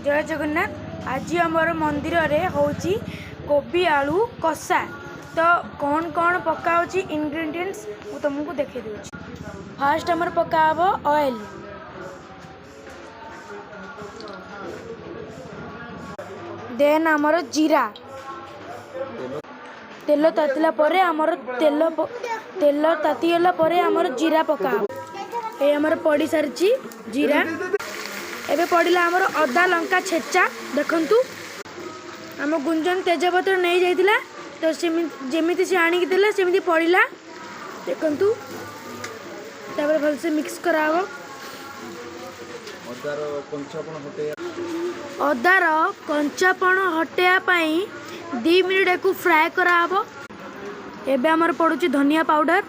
जय जगन्नाथ। आज आमर मंदिर रे होची कोबी आलू कषा। तो कौन कौन पकाउची इंग्रेडिएंट्स मु तुमको देखे दूची। फास्ट आमर पकाब ऑयल, देन आमर जीरा, तेल तातिला परे आमर तेल तातीगला परे आमर जीरा पकाब। ए आमर पड़ी सारी जीरा। एबे पड़िला आमर अदा लंका छेचा। देखंतु आम गुंजन तेजपत्र नहीं जाइतिला तो जेमिति से आनिक देला सेमिति पड़िला। देखंतु तापर भलसे मिक्स कराबो। अदार कंचापण हटेया पई 2 मिनिट एको फ्राए कराबो। एबे आमर पड़ुची धनिया पाउडर।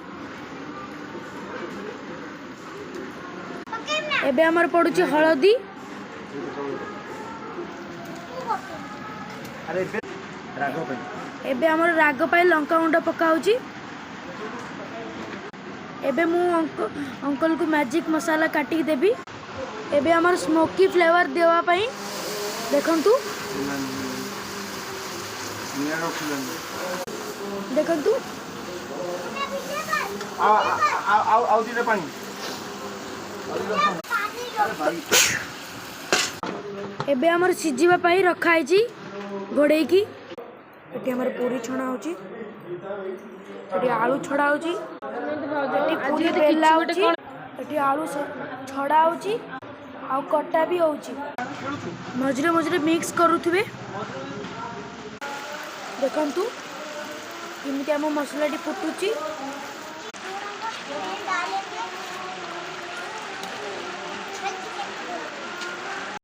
एबे आमर पड़ुची हळदी। एबे आमर राग पाई लंका गुंड पकाउची। एबे मु अंकल को मैजिक मसाला काटी देबी। एबे आमर स्मोकी फ्लेवर देवा पाई देखंतु देखंतु आ दिले पानी एबे हमर सिजिबा पाई रखा है घोड़े की। एटी हमर पूरी छणा होची, एटी आलू छड़ा होची, एटी पूरी बेला होची, एटी आलू छड़ा होची आ कट्टा भी होची। मझरे मझरे मिक्स करूथिबे। देखंतु इमिति हम मसलाटी फुटुची।